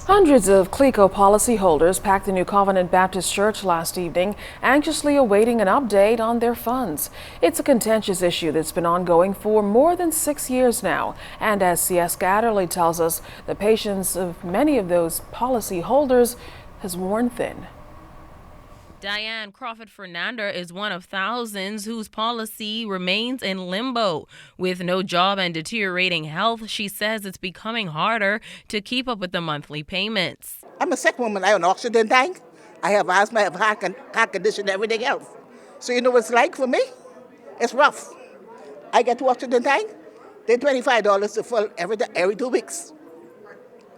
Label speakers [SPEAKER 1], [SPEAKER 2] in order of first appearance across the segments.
[SPEAKER 1] Hundreds of Cleo policyholders packed the New Covenant Baptist Church last evening, anxiously awaiting an update on their funds. It's a contentious issue that's been ongoing for more than 6 years now. And as C.S. Gatterly tells us, the patience of many of those policyholders has worn thin.
[SPEAKER 2] Diane Crawford Fernander is one of thousands whose policy remains in limbo. With no job and deteriorating health, she says it's becoming harder to keep up with the monthly payments.
[SPEAKER 3] I'm a sick woman. I have an oxygen tank. I have asthma, I have heart condition, and everything else. So you know what it's like for me? It's rough. I get to oxygen tank. They're $25 to fill every 2 weeks.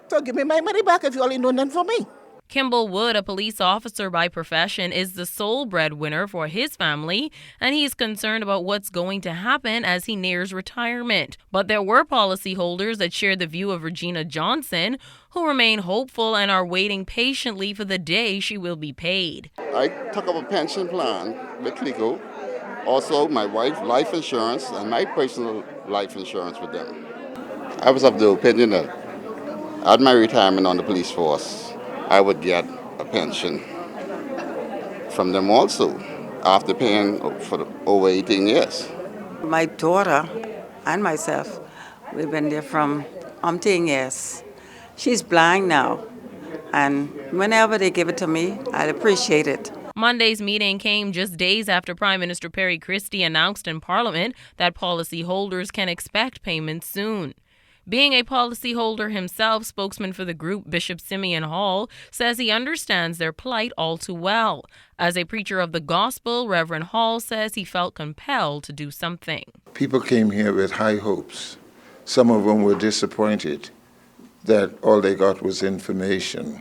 [SPEAKER 3] So give me my money back if you only know nothing for me.
[SPEAKER 2] Kimball Wood, a police officer by profession, is the sole breadwinner for his family, and he's concerned about what's going to happen as he nears retirement. But there were policyholders that shared the view of Regina Johnson, who remain hopeful and are waiting patiently for the day she will be paid.
[SPEAKER 4] I took up a pension plan with Cleo, also my wife's life insurance and my personal life insurance with them. I was of the opinion that at my retirement on the police force, I would get a pension from them also after paying for over 18 years.
[SPEAKER 5] My daughter and myself, we've been there from umpteen years. She's blind now, and whenever they give it to me, I'd appreciate it.
[SPEAKER 2] Monday's meeting came just days after Prime Minister Perry Christie announced in Parliament that policyholders can expect payments soon. Being a policyholder himself, spokesman for the group Bishop Simeon Hall says he understands their plight all too well. As a preacher of the gospel, Reverend Hall says he felt compelled to do something.
[SPEAKER 6] People came here with high hopes. Some of them were disappointed that all they got was information.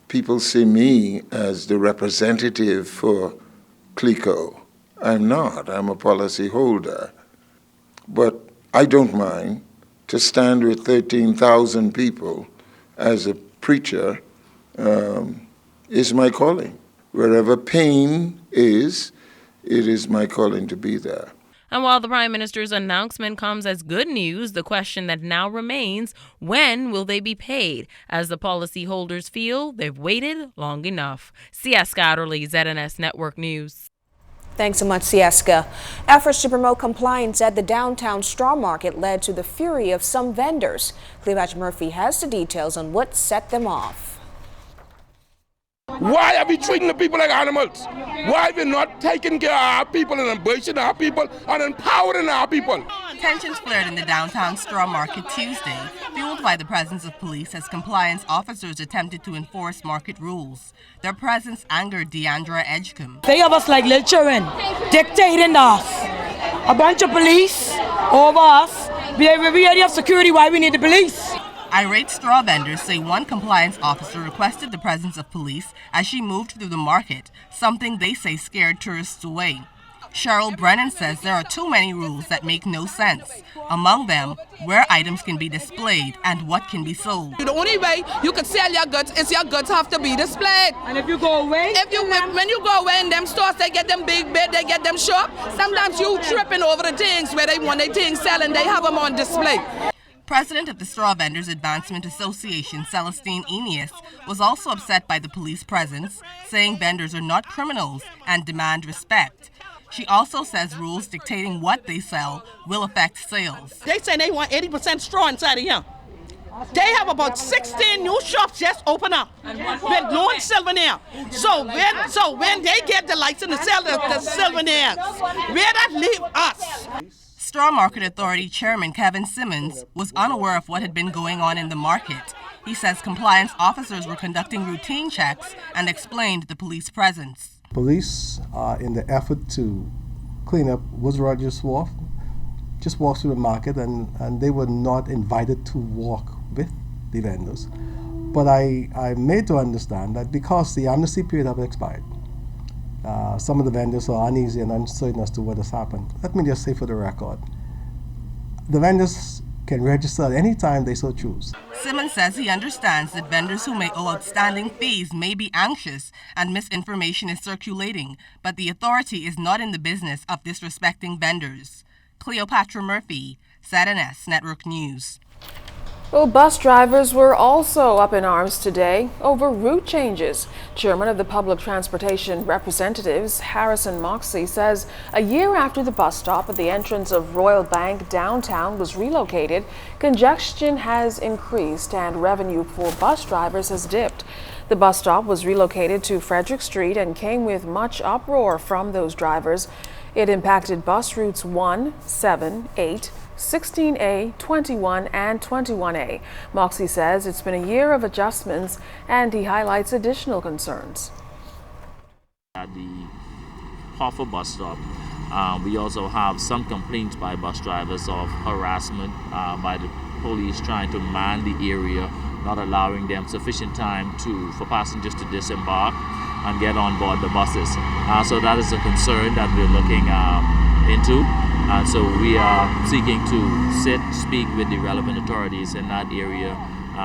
[SPEAKER 6] People see me as the representative for Cleo. I'm not. I'm a policyholder. But I don't mind to stand with 13,000 people as a preacher is my calling. Wherever pain is, it is my calling to be there.
[SPEAKER 2] And while the Prime Minister's announcement comes as good news, the question that now remains, when will they be paid? As the policyholders feel they've waited long enough. C.S. Gatterly, ZNS Network News.
[SPEAKER 7] Thanks so much, Sieska. Efforts to promote compliance at the downtown straw market led to the fury of some vendors. Cleo Murphy has the details on what set them off.
[SPEAKER 8] Why are we treating the people like animals? Why are we not taking care of our people and embracing our people and empowering our people?
[SPEAKER 9] Tensions flared in the downtown straw market Tuesday, fueled by the presence of police as compliance officers attempted to enforce market rules. Their presence angered Deandra Edgecombe.
[SPEAKER 10] They have us like little children, dictating us. A bunch of police over us. We already have security, why we need the police?
[SPEAKER 9] Irate straw vendors say one compliance officer requested the presence of police as she moved through the market, something they say scared tourists away. Cheryl Brennan says there are too many rules that make no sense. Among them, where items can be displayed and what can be sold.
[SPEAKER 11] The only way you can sell your goods is your goods have to be displayed.
[SPEAKER 10] And if you go away?
[SPEAKER 11] When you go away in them stores, they get them big bid, they get them shop. Sometimes you tripping over the things where they want their things selling, they have them on display.
[SPEAKER 9] President of the Straw Vendors Advancement Association, Celestine Enius, was also upset by the police presence, saying vendors are not criminals and demand respect. She also says rules dictating what they sell will affect sales.
[SPEAKER 3] They say they want 80% straw inside of here. They have about 16 new shops just open up with no souvenir. So when they get the license to sell the souvenirs, where that leave us?
[SPEAKER 9] Straw Market Authority Chairman Kevin Simmons was unaware of what had been going on in the market. He says compliance officers were conducting routine checks and explained the police presence.
[SPEAKER 12] Police, in the effort to clean up Woods Rogers Wharf, just walked through the market and they were not invited to walk with the vendors. But I made to understand that because the amnesty period had expired, some of the vendors are uneasy and uncertain as to what has happened. Let me just say for the record, the vendors can register at any time they so choose.
[SPEAKER 9] Simmons says he understands that vendors who may owe outstanding fees may be anxious and misinformation is circulating, but the authority is not in the business of disrespecting vendors. Cleopatra Murphy, ZNS Network News.
[SPEAKER 1] Well, bus drivers were also up in arms today over route changes. Chairman of the Public Transportation Representatives, Harrison Moxley, says a year after the bus stop at the entrance of Royal Bank downtown was relocated, congestion has increased and revenue for bus drivers has dipped. The bus stop was relocated to Frederick Street and came with much uproar from those drivers. It impacted bus routes 1, 7, 8, 16A, 21, and 21A. Moxie says it's been a year of adjustments, and he highlights additional concerns.
[SPEAKER 13] At the Hoffer bus stop, we also have some complaints by bus drivers of harassment by the police trying to man the area, not allowing them sufficient time for passengers to disembark and get on board the buses. So that is a concern that we're looking into. And so we are seeking to speak with the relevant authorities in that area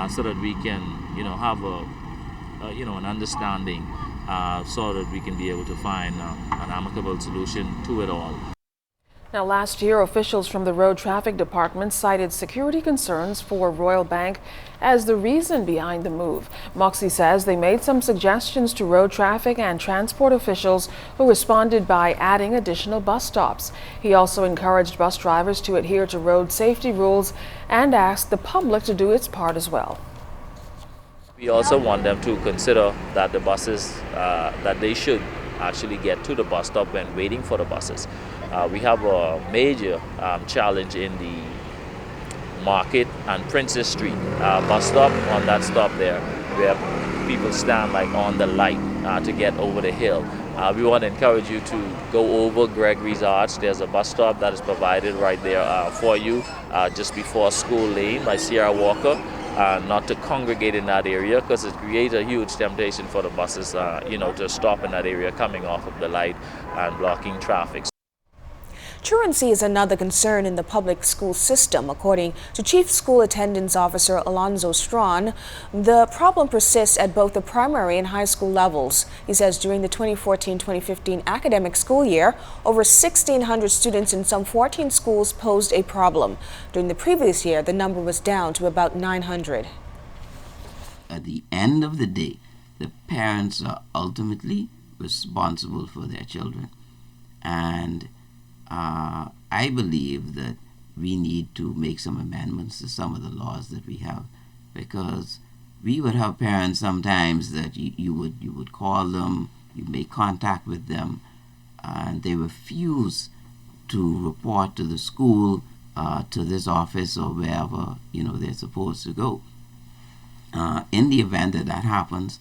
[SPEAKER 13] so that we can, have an understanding so that we can be able to find an amicable solution to it all.
[SPEAKER 1] Now, last year, officials from the Road Traffic Department cited security concerns for Royal Bank as the reason behind the move. Moxie says they made some suggestions to road traffic and transport officials who responded by adding additional bus stops. He also encouraged bus drivers to adhere to road safety rules and asked the public to do its part as well.
[SPEAKER 13] We also want them to consider that the buses, that they should actually get to the bus stop when waiting for the buses. We have a major challenge in the Market and Princess Street bus stop, on that stop there, where people stand like on the light to get over the hill. We want to encourage you to go over Gregory's Arch. There's a bus stop that is provided right there for you just before School Lane by Sierra Walker. Not to congregate in that area because it creates a huge temptation for the buses, to stop in that area coming off of the light and blocking traffic.
[SPEAKER 7] Truancy is another concern in the public school system. According to Chief School Attendance Officer Alonzo Strawn, the problem persists at both the primary and high school levels. He says during the 2014-2015 academic school year, over 1,600 students in some 14 schools posed a problem. During the previous year, the number was down to about 900.
[SPEAKER 14] At the end of the day, the parents are ultimately responsible for their children. And I believe that we need to make some amendments to some of the laws that we have, because we would have parents sometimes that you would call them, you make contact with them, and they refuse to report to the school, to this office or wherever they're supposed to go. In the event that that happens,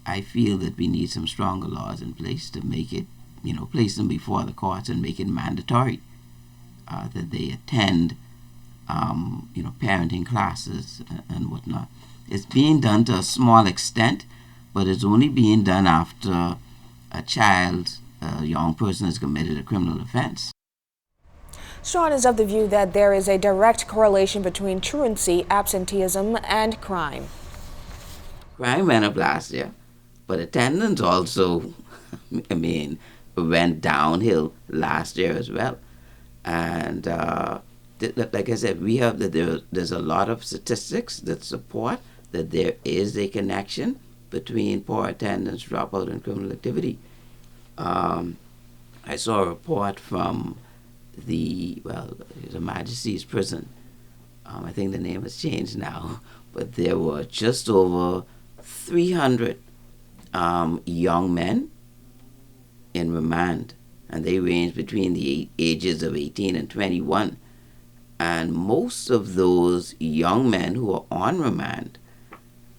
[SPEAKER 14] I feel that we need some stronger laws in place to make it, place them before the courts and make it mandatory that they attend, parenting classes and whatnot. It's being done to a small extent, but it's only being done after a young person has committed a criminal offense.
[SPEAKER 7] Strawn is of the view that there is a direct correlation between truancy, absenteeism, and crime.
[SPEAKER 14] Crime went up last year, but attendance also, went downhill last year as well. And like I said, we have there's a lot of statistics that support that there is a connection between poor attendance, dropout, and criminal activity. I saw a report from the Majesty's prison. I think the name has changed now, but there were just over 300 young men in remand, and they range between the ages of 18 and 21. And most of those young men who are on remand,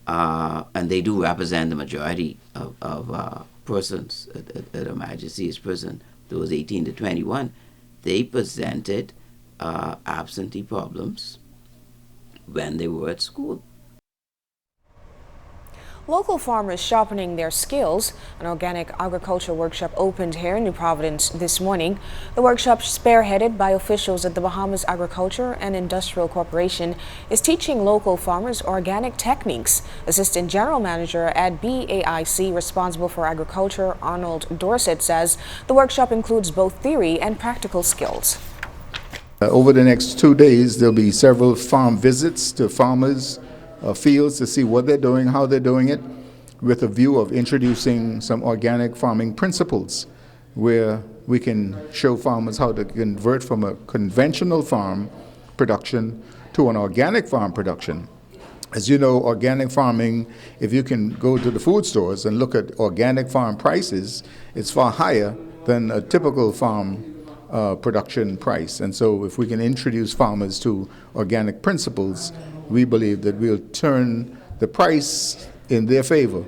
[SPEAKER 14] and they do represent the majority of persons at Her Majesty's prison, those 18 to 21, they presented absentee problems when they were at school.
[SPEAKER 7] Local farmers sharpening their skills. An organic agriculture workshop opened here in New Providence this morning. The workshop, spearheaded by officials at the Bahamas Agriculture and Industrial Corporation, is teaching local farmers organic techniques. Assistant General Manager at BAIC responsible for agriculture, Arnold Dorset, says the workshop includes both theory and practical skills.
[SPEAKER 15] Over the next 2 days, there'll be several farm visits to farmers' fields to see what they're doing, how they're doing it, with a view of introducing some organic farming principles where we can show farmers how to convert from a conventional farm production to an organic farm production. As you know, organic farming, if you can go to the food stores and look at organic farm prices, it's far higher than a typical farm production price. And so if we can introduce farmers to organic principles, we believe that we'll turn the price in their favor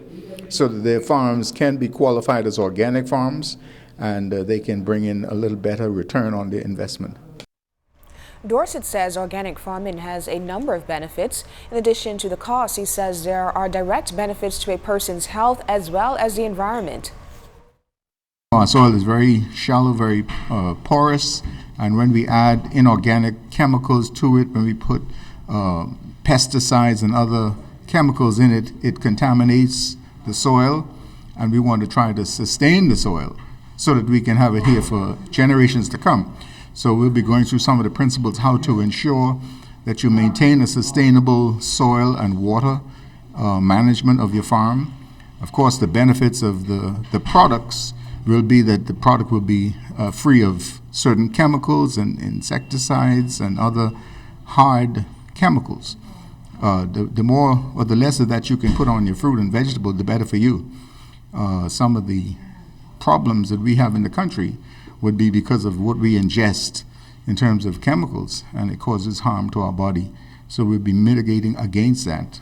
[SPEAKER 15] so that their farms can be qualified as organic farms and they can bring in a little better return on their investment.
[SPEAKER 7] Dorset says organic farming has a number of benefits. In addition to the cost, he says there are direct benefits to a person's health as well as the environment.
[SPEAKER 15] Our soil is very shallow, very porous, and when we add inorganic chemicals to it, when we put pesticides and other chemicals in it, it contaminates the soil, and we want to try to sustain the soil so that we can have it here for generations to come. So we'll be going through some of the principles how to ensure that you maintain a sustainable soil and water management of your farm. Of course, the benefits of the products will be that the product will be free of certain chemicals and insecticides and other hard chemicals. The more or the less of that you can put on your fruit and vegetable, the better for you. Some of the problems that we have in the country would be because of what we ingest in terms of chemicals, and it causes harm to our body. So we'll be mitigating against that.